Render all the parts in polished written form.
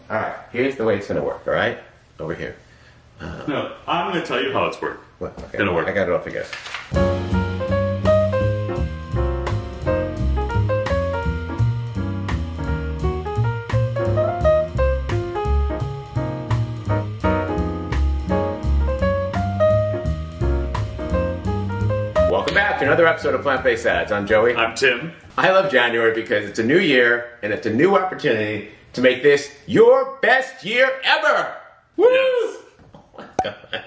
All right, here's the way it's gonna work, all right? Over here. No, I'm gonna tell you how it's work. Well, okay. Gonna work. I got it all figured out. Welcome back to another episode of Plant-Based Salads. I'm Joey. I'm Tim. I love January because it's a new year and it's a new opportunity to make this your best year ever. Woo! Yes. Oh my God.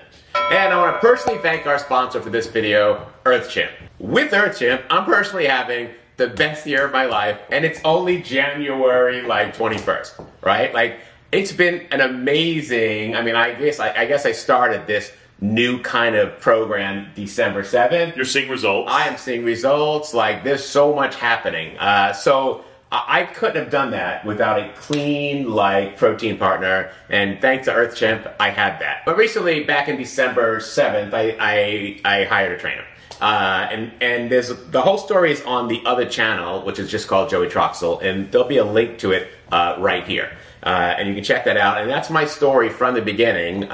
And I want to personally thank our sponsor for this video, EarthChimp. With EarthChimp, I'm personally having the best year of my life, and it's only January like 21st, right? Like, it's been an amazing, I mean, I guess I started this new kind of program December 7th. You're seeing results. I am seeing results. Like, there's so much happening. So I couldn't have done that without a clean, like, protein partner. And thanks to EarthChimp, I had that. But recently, back in December 7th, I hired a trainer. And there's the whole story is on the other channel, which is just called Joey Troxel, and there'll be a link to it right here. And you can check that out. And that's my story from the beginning,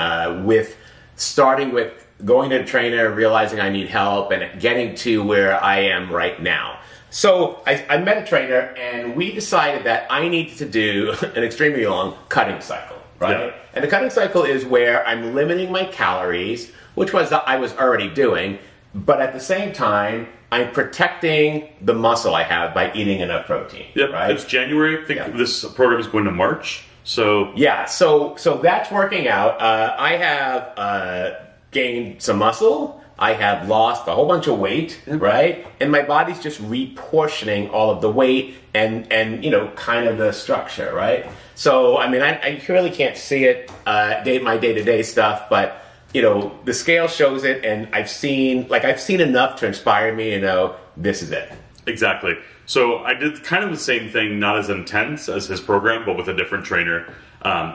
starting with going to a trainer, realizing I need help, and getting to where I am right now. So I met a trainer, and we decided that I needed to do an extremely long cutting cycle, right? Yeah. And the cutting cycle is where I'm limiting my calories, which I was already doing, but at the same time, I'm protecting the muscle I have by eating enough protein. Yep, right? it's January. I think this program is going to March. So yeah, so that's working out. I have gained some muscle. I have lost a whole bunch of weight, right? And my body's just reportioning all of the weight and you know, kind of the structure, right? So I mean, I really can't see it my day-to-day stuff, but you know, the scale shows it, and I've seen enough to inspire me to know this is it. Exactly. So I did kind of the same thing, not as intense as his program, but with a different trainer.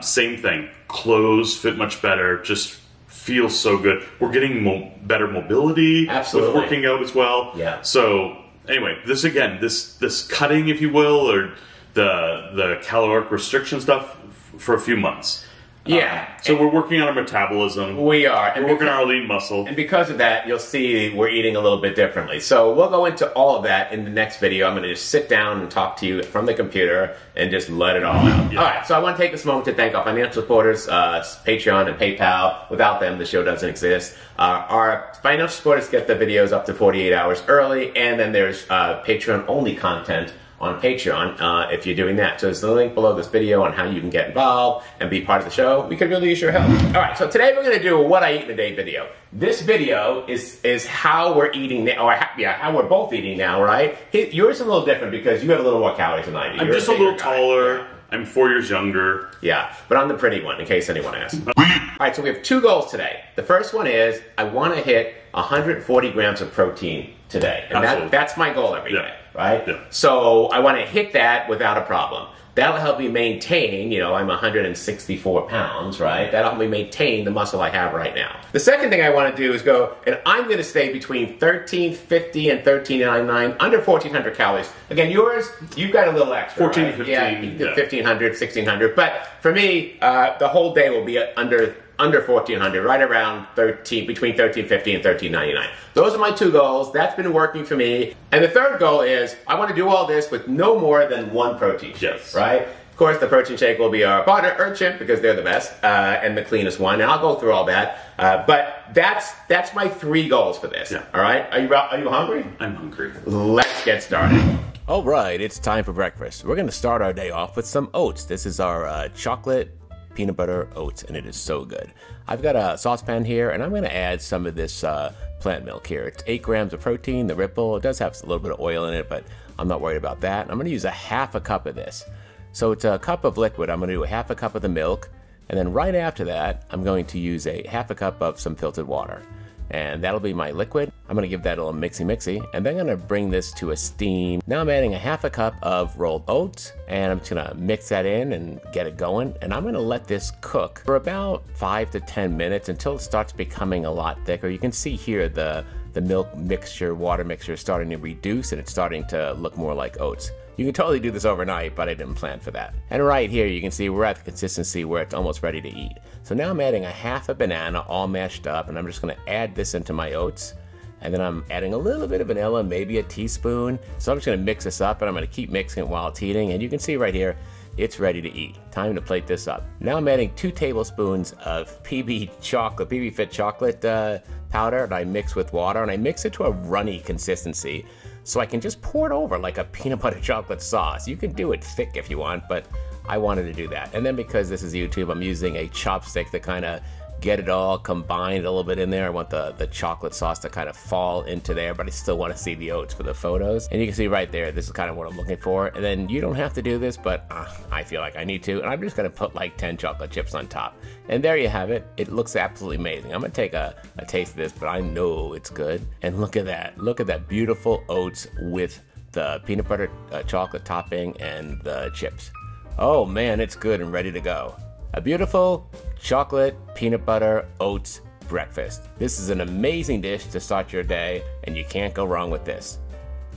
Same thing. Clothes fit much better. Just feels so good. We're getting better mobility. Absolutely. With working out as well. Yeah. So anyway, this cutting, if you will, or the caloric restriction stuff for a few months. Yeah. So we're working on our metabolism. We are. We're working on our lean muscle. And because of that, you'll see we're eating a little bit differently. So we'll go into all of that in the next video. I'm going to just sit down and talk to you from the computer and just let it all out. Yeah. All right, so I want to take this moment to thank our financial supporters, Patreon and PayPal. Without them, the show doesn't exist. Our financial supporters get the videos up to 48 hours early, and then there's Patreon-only content on Patreon if you're doing that. So there's a link below this video on how you can get involved and be part of the show. We could really use your help. All right, so today we're going to do a what I eat in a day video. This video is how we're eating, or how we're both eating now, right? Yours is a little different because you have a little more calories than I do. I'm just a little taller. Yeah. I'm 4 years younger. Yeah, but I'm the pretty one, in case anyone asks. All right, so we have two goals today. The first one is I want to hit 140 grams of protein today. And that's my goal every day, right? Yeah. So I want to hit that without a problem. That'll help me maintain, you know, I'm 164 pounds, right? That'll help me maintain the muscle I have right now. The second thing I want to do is go, and I'm going to stay between 1350 and 1399, under 1400 calories. Again, yours, you've got a little extra, 14 right? 15. Yeah, 1500, 1600. But for me, the whole day will be under 1400, right around between 1350 and 1399. Those are my two goals. That's been working for me. And the third goal is I want to do all this with no more than one protein shake, yes. Right? Of course, the protein shake will be our partner, EarthChimp, because they're the best and the cleanest one. And I'll go through all that. But that's my three goals for this. Yeah. All right? Are you hungry? I'm hungry. Let's get started. All right, it's time for breakfast. We're going to start our day off with some oats. This is our chocolate peanut butter oats, and it is so good. I've got a saucepan here, and I'm going to add some of this plant milk here. It's 8 grams of protein, the Ripple. It does have a little bit of oil in it, but I'm not worried about that. I'm going to use a half a cup of this. So it's a cup of liquid. I'm going to do a half a cup of the milk, and then right after that, I'm going to use a half a cup of some filtered water. And that'll be my liquid. I'm gonna give that a little mixy, and then I'm gonna bring this to a steam. Now I'm adding a half a cup of rolled oats, and I'm just gonna mix that in and get it going. And I'm gonna let this cook for about 5 to 10 minutes until it starts becoming a lot thicker. You can see here the milk mixture, water mixture is starting to reduce, and it's starting to look more like oats. You can totally do this overnight, but I didn't plan for that. And right here, you can see we're at the consistency where it's almost ready to eat. So now I'm adding a half a banana all mashed up, and I'm just gonna add this into my oats. And then I'm adding a little bit of vanilla, maybe a teaspoon. So I'm just gonna mix this up, and I'm gonna keep mixing it while it's heating. And you can see right here, it's ready to eat. Time to plate this up. Now I'm adding 2 tablespoons of PB Fit chocolate powder that I mix with water, and I mix it to a runny consistency so I can just pour it over like a peanut butter chocolate sauce. You can do it thick if you want, but I wanted to do that. And then because this is YouTube, I'm using a chopstick to kind of get it all combined a little bit in there. I want the chocolate sauce to kind of fall into there, but I still want to see the oats for the photos. And you can see right there, this is kind of what I'm looking for. And then you don't have to do this, but I feel like I need to. And I'm just gonna put like 10 chocolate chips on top. And there you have it. It looks absolutely amazing. I'm gonna take a taste of this, but I know it's good. And look at that. Look at that beautiful oats with the peanut butter chocolate topping and the chips. Oh man, it's good and ready to go. A beautiful chocolate peanut butter oats breakfast. This is an amazing dish to start your day, and you can't go wrong with this.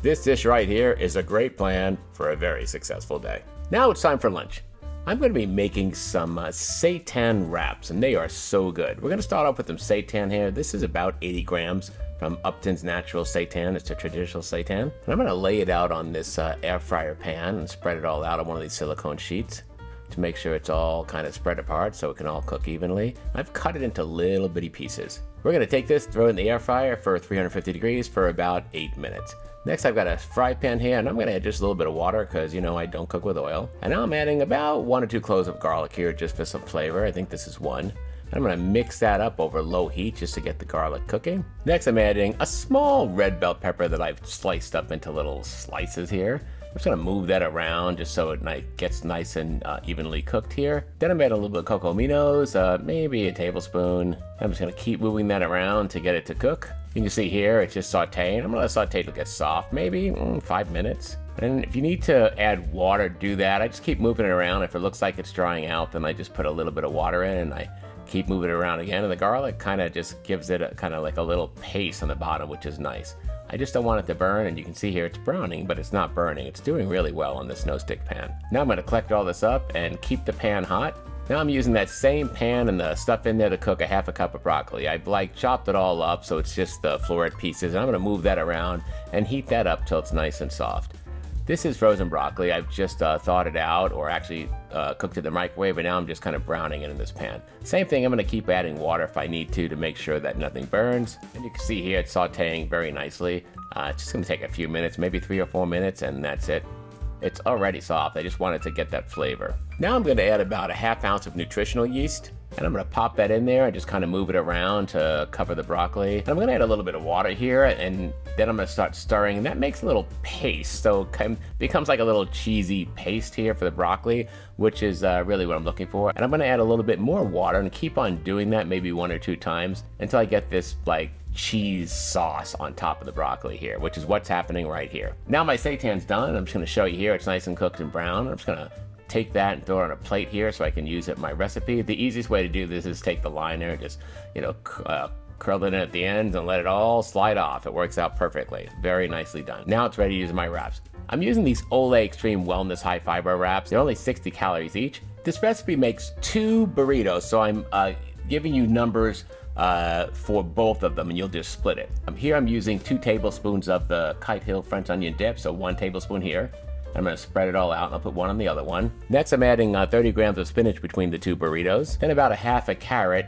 This dish right here is a great plan for a very successful day. Now it's time for lunch. I'm going to be making some seitan wraps, and they are so good. We're going to start off with some seitan here. This is about 80 grams from Upton's Natural Seitan. It's a traditional seitan. And I'm going to lay it out on this air fryer pan and spread it all out on one of these silicone sheets to make sure it's all kind of spread apart so it can all cook evenly. I've cut it into little bitty pieces. We're gonna take this, throw it in the air fryer for 350 degrees for about 8 minutes. Next, I've got a fry pan here, and I'm gonna add just a little bit of water because, you know, I don't cook with oil. And now I'm adding about 1 or 2 cloves of garlic here just for some flavor. I think this is 1. And I'm gonna mix that up over low heat just to get the garlic cooking. Next, I'm adding a small red bell pepper that I've sliced up into little slices here. I'm just gonna move that around just so it gets nice and evenly cooked here. Then I'm adding a little bit of cocoa aminos, maybe a tablespoon. I'm just gonna keep moving that around to get it to cook. You can see here, it's just sauteing. I'm gonna saute it till it gets soft, maybe 5 minutes. And if you need to add water, do that. I just keep moving it around. If it looks like it's drying out, then I just put a little bit of water in and I keep moving it around again. And the garlic kind of just gives it a kind of like a little paste on the bottom, which is nice. I just don't want it to burn, and you can see here it's browning, but it's not burning. It's doing really well on this no-stick pan. Now I'm gonna collect all this up and keep the pan hot. Now I'm using that same pan and the stuff in there to cook a half a cup of broccoli. I've like chopped it all up so it's just the floret pieces, and I'm gonna move that around and heat that up till it's nice and soft. This is frozen broccoli. I've just thawed it out, or actually cooked it in the microwave, and now I'm just kind of browning it in this pan. Same thing, I'm gonna keep adding water if I need to make sure that nothing burns. And you can see here it's sauteing very nicely. It's just gonna take a few minutes, maybe 3 or 4 minutes, and that's it. It's already soft. I just wanted to get that flavor. Now I'm gonna add about a ½ ounce of nutritional yeast, and I'm gonna pop that in there and just kind of move it around to cover the broccoli. And I'm gonna add a little bit of water here, and then I'm gonna start stirring, and that makes a little paste, so it becomes like a little cheesy paste here for the broccoli, which is really what I'm looking for. And I'm gonna add a little bit more water and keep on doing that maybe 1 or 2 times until I get this like cheese sauce on top of the broccoli here, which is what's happening right here. Now my seitan's done. I'm just gonna show you here. It's nice and cooked and brown. I'm just gonna take that and throw it on a plate here so I can use it in my recipe. The easiest way to do this is take the liner and just, you know, curl it in at the ends and let it all slide off. It works out perfectly. Very nicely done. Now it's ready to use in my wraps. I'm using these Olay Extreme Wellness High Fiber wraps. They're only 60 calories each. This recipe makes 2 burritos, so I'm giving you numbers for both of them, and you'll just split it. Here I'm using 2 tablespoons of the Kite Hill French onion dip, so 1 tablespoon here. I'm gonna spread it all out and I'll put 1 on the other one. Next, I'm adding 30 grams of spinach between the 2 burritos. Then about a ½ a carrot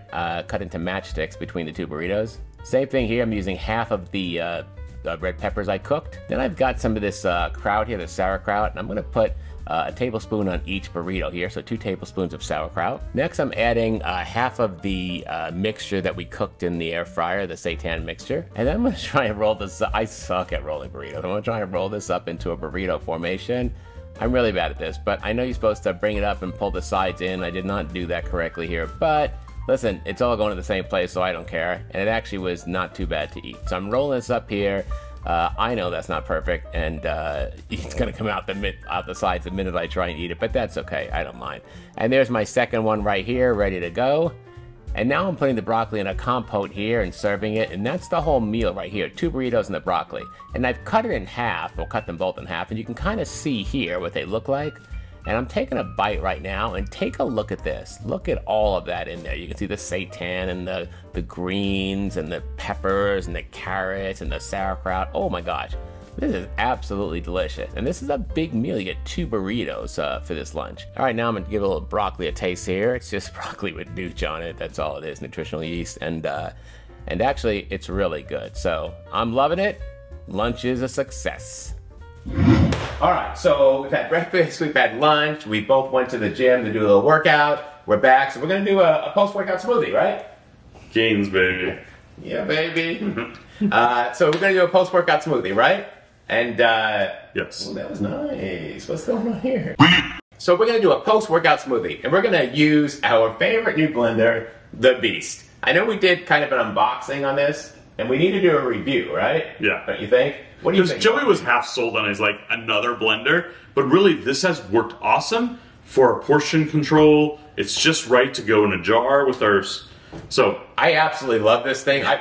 cut into matchsticks between the 2 burritos. Same thing here, I'm using half of the red peppers I cooked. Then I've got some of this kraut here, the sauerkraut, and I'm gonna put a tablespoon on each burrito here, so 2 tablespoons of sauerkraut. Next, I'm adding half of the mixture that we cooked in the air fryer, the seitan mixture. And then I'm gonna try and roll this up. I suck at rolling burritos. I'm gonna try and roll this up into a burrito formation. I'm really bad at this, but I know you're supposed to bring it up and pull the sides in. I did not do that correctly here, but listen, it's all going to the same place, so I don't care. And it actually was not too bad to eat. So I'm rolling this up here. I know that's not perfect, and it's gonna come out the sides the minute I try and eat it, but that's okay, I don't mind. And there's my second one right here, ready to go. And now I'm putting the broccoli in a compote here and serving it, and that's the whole meal right here, 2 burritos and the broccoli. And I've cut it in half, we'll cut them both in half, and you can kind of see here what they look like. And I'm taking a bite right now, and take a look at this. Look at all of that in there. You can see the seitan and the greens and the peppers and the carrots and the sauerkraut. Oh my gosh, this is absolutely delicious. And this is a big meal. You get 2 burritos for this lunch. All right, now I'm gonna give a little broccoli a taste here. It's just broccoli with nooch on it. That's all it is, nutritional yeast. And actually, it's really good. So I'm loving it. Lunch is a success. All right, so we've had breakfast, we've had lunch, we both went to the gym to do a little workout. We're back, so we're gonna do a post-workout smoothie, right? Gains, baby. Yeah, baby. So we're gonna do a post-workout smoothie, right? And yes. Oh, that was nice. What's going on here? So we're gonna do a post-workout smoothie, and we're gonna use our favorite new blender, the Beast. I know we did kind of an unboxing on this, and we need to do a review, right? Yeah. Don't you think? What do you think? Joey was half sold on his like another blender, but really this has worked awesome for portion control. It's just right to go in a jar with ours. So I absolutely love this thing. I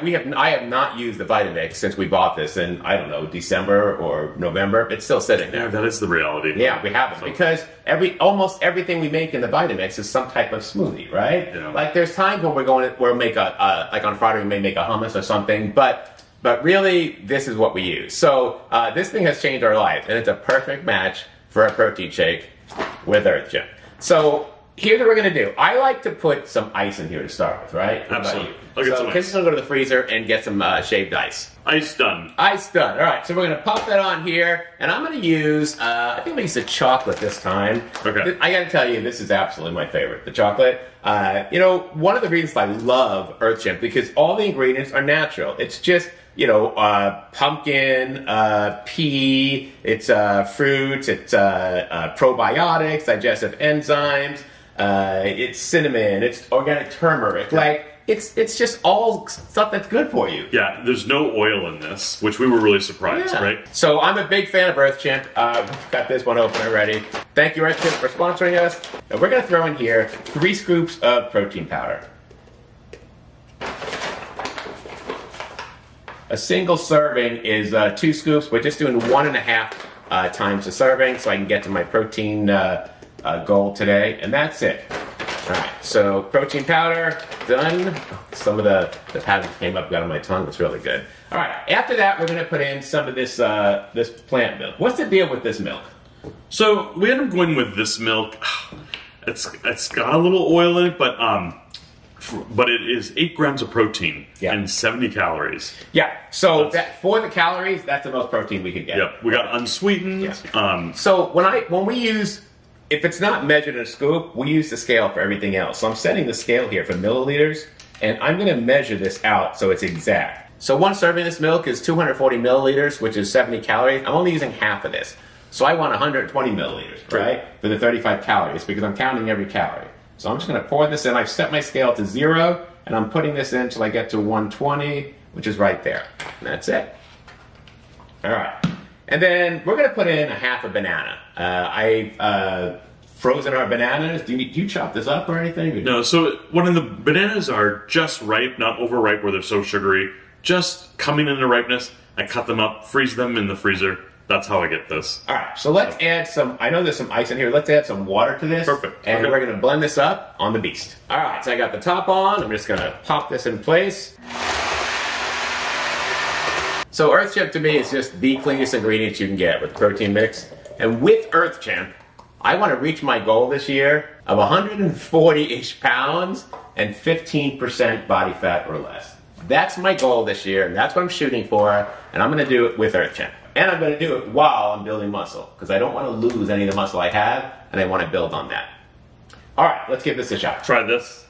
have not used the Vitamix since we bought this in, I don't know, December or November. It's still sitting there. Yeah, that is the reality. Yeah, we haven't, because almost everything we make in the Vitamix is some type of smoothie, right? Yeah. Like there's times when we'll make like on Friday we may make a hummus or something, but really this is what we use. So this thing has changed our lives, and it's a perfect match for a protein shake with Earth Gym. So here's what we're gonna do. I like to put some ice in here to start with, right? Absolutely. So Kiss is gonna go to the freezer and get some shaved ice. Ice done. Ice done. All right, so we're gonna pop that on here, and I'm gonna use, I think I'm gonna use the chocolate this time. Okay. I gotta tell you, this is absolutely my favorite, the chocolate. You know, one of the reasons I love Earth Gym, because all the ingredients are natural. It's just, you know, pumpkin, pea, it's fruits, it's probiotics, digestive enzymes, it's cinnamon, it's organic turmeric. Like, it's just all stuff that's good for you. Yeah, there's no oil in this, which we were really surprised, right? So I'm a big fan of Earth Chimp. We've got this one open already. Thank you, Earth Chimp, for sponsoring us. And we're gonna throw in here 3 scoops of protein powder. A single serving is 2 scoops. We're just doing 1.5 times the serving, so I can get to my protein goal today, and that's it. All right, so protein powder, done. Some of the powder came up, got on my tongue. It's really good. All right, after that, we're gonna put in some of this this plant milk. What's the deal with this milk? So we ended up going with this milk. It's got a little oil in it, but it is 8 grams of protein and 70 calories. Yeah, so for the calories, that's the most protein we could get. Yep, we got unsweetened. Yeah. So when we use, if it's not measured in a scoop, we use the scale for everything else. So I'm setting the scale here for milliliters, and I'm gonna measure this out so it's exact. So one serving of this milk is 240 milliliters, which is 70 calories. I'm only using half of this. So I want 120 milliliters, right? For the 35 calories, because I'm counting every calorie. So I'm just gonna pour this in. I've set my scale to 0, and I'm putting this in until I get to 120, which is right there. And that's it. All right. And then we're gonna put in a half a banana. I've frozen our bananas. Do you chop this up or anything? No, so when the bananas are just ripe, not overripe where they're so sugary, just coming into ripeness, I cut them up, freeze them in the freezer. That's how I get this. All right, so let's add some, I know there's some ice in here, let's add some water to this. Perfect. And we're gonna blend this up on the Beast. All right, so I got the top on. I'm just gonna pop this in place. So Earth Chimp to me is just the cleanest ingredients you can get with protein mix. And with Earth Chimp, I wanna reach my goal this year of 140-ish pounds and 15% body fat or less. That's my goal this year, and that's what I'm shooting for, and I'm gonna do it with Earth Chimp. And I'm gonna do it while I'm building muscle, because I don't wanna lose any of the muscle I have, and I wanna build on that. All right, let's give this a shot. Try this.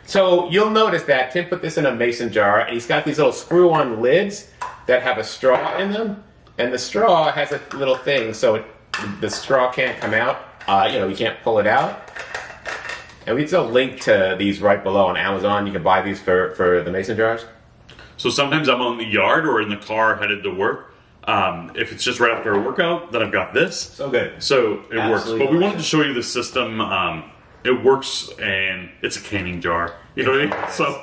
So you'll notice that Tim put this in a mason jar, and he's got these little screw-on lids that have a straw in them, and the straw has a little thing so the straw can't come out. You can't pull it out. And we still link to these right below on Amazon. You can buy these for the mason jars. So sometimes I'm on the yard or in the car headed to work. If it's just right after a workout, then I've got this. So good. So it works. Absolutely But we wanted to show you the system It works, and it's a canning jar. You know what I mean? So.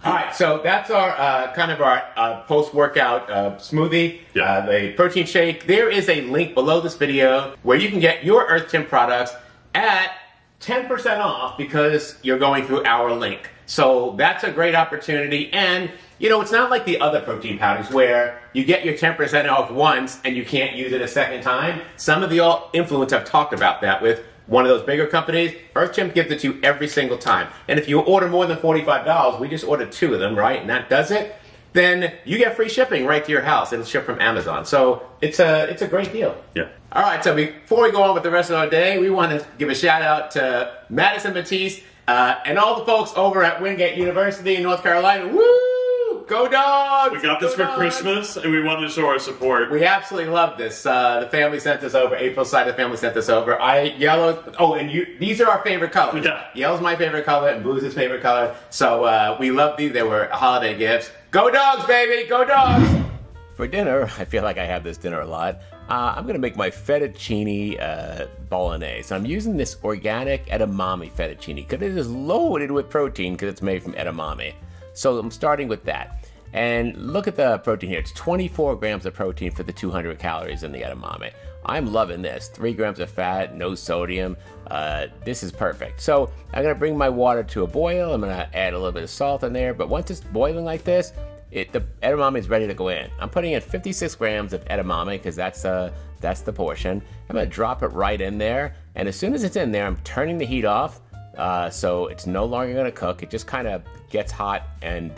All right, so that's our kind of our post-workout smoothie, the protein shake. There is a link below this video where you can get your Earth Gym products at 10% off because you're going through our link. So that's a great opportunity. And, you know, it's not like the other protein powders where you get your 10% off once and you can't use it a second time. Some of the influencers have talked about that with one of those bigger companies. Earth Gym gives it to you every single time. And if you order more than $45, we just ordered 2 of them, right? And that does it. Then you get free shipping right to your house. It'll ship from Amazon. So it's a great deal. Yeah. All right, so before we go on with the rest of our day, we want to give a shout out to Madison Batiste and all the folks over at Wingate University in North Carolina. Woo! Go Dogs! We got this for Christmas, and we wanted to show our support. We absolutely love this. The family sent this over. April's side of the family sent this over. Yellow. Oh, and these are our favorite colors. Yeah. Yellow's my favorite color, and blue's his favorite color. So we love these. They were holiday gifts. Go Dogs, baby! Go Dogs! For dinner, I feel like I have this dinner a lot. I'm going to make my fettuccine bolognese. I'm using this organic edamame fettuccine because it is loaded with protein because it's made from edamame. So I'm starting with that. And look at the protein here. It's 24 grams of protein for the 200 calories in the edamame. I'm loving this. 3 grams of fat, no sodium. This is perfect. So I'm going to bring my water to a boil. I'm going to add a little bit of salt in there. But once it's boiling like this, the edamame is ready to go in. I'm putting in 56 grams of edamame because that's the portion. I'm going to drop it right in there. And as soon as it's in there, I'm turning the heat off. So it's no longer going to cook. It just kind of gets hot and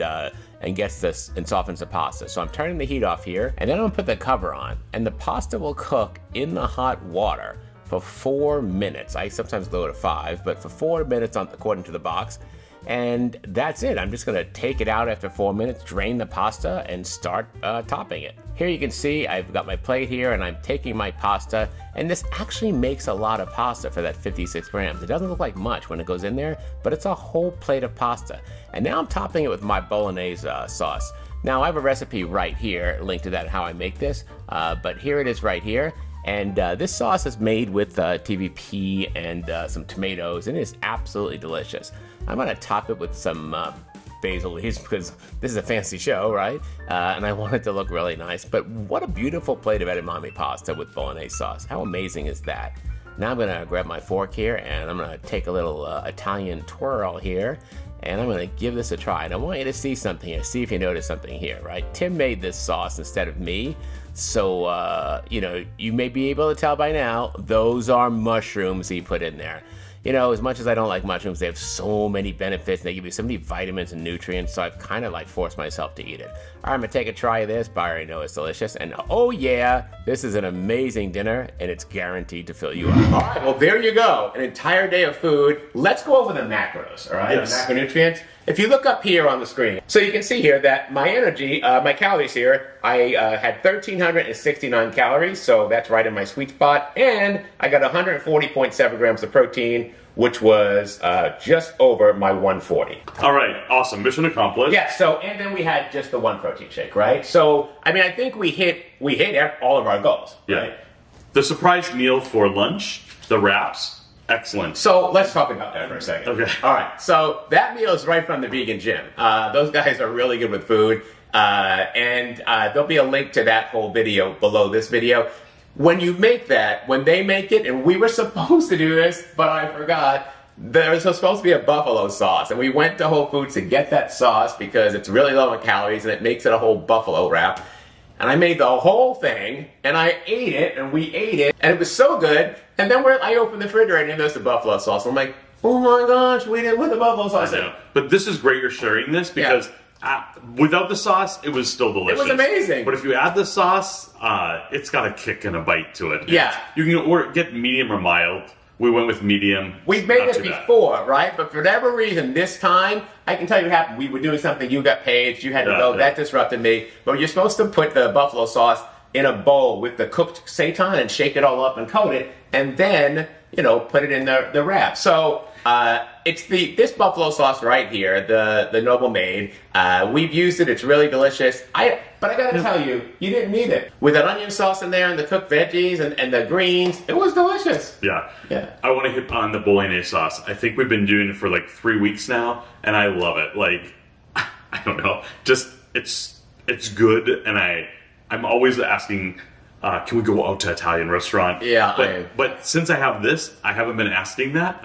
gets this and softens the pasta. So I'm turning the heat off here, and then I'm gonna put the cover on, and the pasta will cook in the hot water for 4 minutes. I sometimes go to 5, but for 4 minutes according to the box. And that's it. I'm just gonna take it out after 4 minutes, drain the pasta, and start topping it. Here you can see I've got my plate here, and I'm taking my pasta, and this actually makes a lot of pasta for that 56 grams. It doesn't look like much when it goes in there, but it's a whole plate of pasta. And now I'm topping it with my bolognese sauce. Now I have a recipe right here, link to that, how I make this, but here it is right here. And this sauce is made with TVP and some tomatoes, and it is absolutely delicious. I'm gonna top it with some basil leaves because this is a fancy show, right? And I want it to look really nice. But what a beautiful plate of edamame pasta with bolognese sauce. How amazing is that? Now I'm gonna grab my fork here, and I'm gonna take a little Italian twirl here, and I'm gonna give this a try. And I want you to see something here, see if you notice something here, right? Tim made this sauce instead of me. So, you know, you may be able to tell by now, those are mushrooms he put in there. You know, as much as I don't like mushrooms, they have so many benefits. They give you so many vitamins and nutrients, so I've kind of like forced myself to eat it. All right, I'm gonna take a try of this, but I already know it's delicious. And oh yeah, this is an amazing dinner, and it's guaranteed to fill you up. All right, well there you go, an entire day of food. Let's go over the macros, all right? Yes. The macronutrients. If you look up here on the screen, so you can see here that my energy, my calories here, I had 1,369 calories, so that's right in my sweet spot, and I got 140.7 grams of protein, which was just over my 140. All right, awesome, mission accomplished. Yeah, so, and then we had just the one protein shake, right? So, I mean, I think we hit all of our goals, right? Yeah. The surprise meal for lunch, the wraps, excellent. So let's talk about that for a second. Okay. All right. So that meal is right from the vegan gym. Those guys are really good with food. And there'll be a link to that whole video below this video. When you make that, when they make it, and we were supposed to do this, but I forgot, there's supposed to be a buffalo sauce. And we went to Whole Foods to get that sauce because it's really low in calories and it makes it a whole buffalo wrap. And I made the whole thing, and I ate it, and we ate it, and it was so good. And then I opened the refrigerator, and there's the buffalo sauce. I'm like, oh my gosh, we didn't put the buffalo sauce in. But this is great you're sharing this because without the sauce, it was still delicious. It was amazing. But if you add the sauce, it's got a kick and a bite to it. Yeah. You can get medium or mild. We went with medium. We've made this before, right? But for whatever reason, this time, I can tell you what happened. We were doing something, you got paged, you had to go, that disrupted me. But you're supposed to put the buffalo sauce in a bowl with the cooked seitan and shake it all up and coat it, and then, you know, put it in the wrap. So It's this buffalo sauce right here, the Noble Made. We've used it. It's really delicious. But I gotta tell you, you didn't need it. With that onion sauce in there and the cooked veggies and the greens, it was delicious. Yeah. Yeah. I want to hit on the Bolognese sauce. I think we've been doing it for like 3 weeks now, and I love it. Like, I don't know, just it's good, and I'm always asking, can we go out to Italian restaurant? Yeah. But since I have this, I haven't been asking that.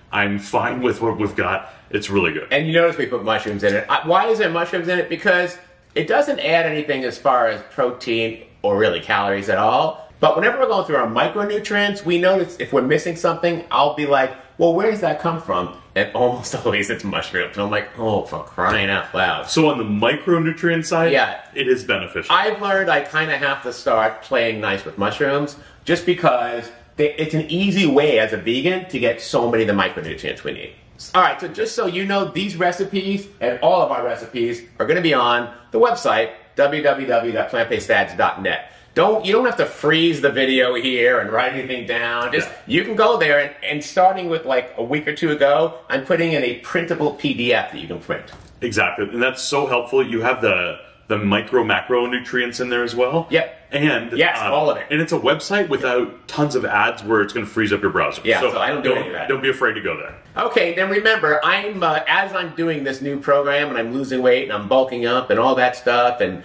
I'm fine with what we've got. It's really good. And you notice we put mushrooms in it. Why is there mushrooms in it? Because it doesn't add anything as far as protein or really calories at all. But whenever we're going through our micronutrients, we notice if we're missing something, I'll be like, well, where does that come from? And almost always it's mushrooms. And I'm like, oh, for crying out loud. So on the micronutrient side, yeah, it is beneficial. I've learned I kind of have to start playing nice with mushrooms just because it's an easy way as a vegan to get so many of the micronutrients we need. All right, so just so you know, these recipes and all of our recipes are going to be on the website, www.plantbasedads.net. You don't have to freeze the video here and write anything down. You can go there and starting with like a week or two ago, I'm putting in a printable PDF that you can print. Exactly, and that's so helpful. You have the micro macronutrients in there as well. Yep. And yes, all of it. And it's a website without tons of ads where it's going to freeze up your browser. Yeah, so I don't do any of that. Don't be afraid to go there. Okay, then remember, as I'm doing this new program and I'm losing weight and I'm bulking up and all that stuff and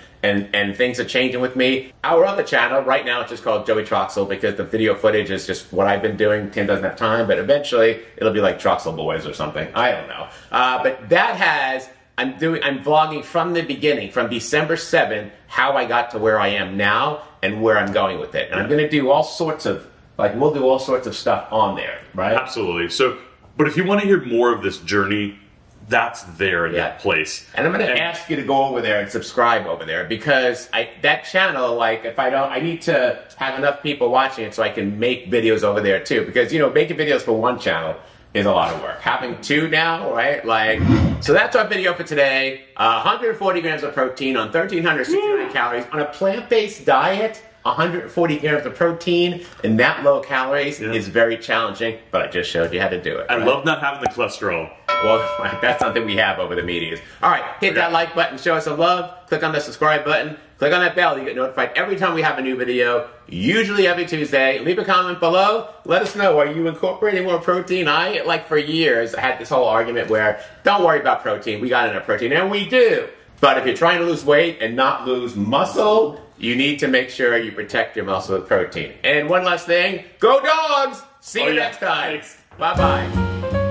things are changing with me, our other channel, right now it's just called Joey Troxel because the video footage is just what I've been doing. Tim doesn't have time, but eventually it'll be like Troxel Boys or something. I don't know. But that has... I'm vlogging from the beginning, from December 7th, how I got to where I am now and where I'm going with it. And I'm going to do all sorts of, we'll do all sorts of stuff on there, right? Absolutely. So, but if you want to hear more of this journey, that's there in that place. And I'm going to ask you to go over there and subscribe over there because that channel, I need to have enough people watching it so I can make videos over there too. Because, making videos for one channel is a lot of work. Having two now, right? So that's our video for today. 140 grams of protein on 1,369 calories on a plant-based diet. 140 grams of protein and that low calories is very challenging, but I just showed you how to do it. I love not having the cholesterol. Well, that's something we have over the medias. All right, hit that like button, show us some love, click on the subscribe button, click on that bell, you get notified every time we have a new video, usually every Tuesday. Leave a comment below, let us know, are you incorporating more protein? For years, I had this whole argument where, don't worry about protein, we got enough protein, and we do. But if you're trying to lose weight and not lose muscle, you need to make sure you protect your muscle with protein. And one last thing, go dogs! See you next time. Bye-bye.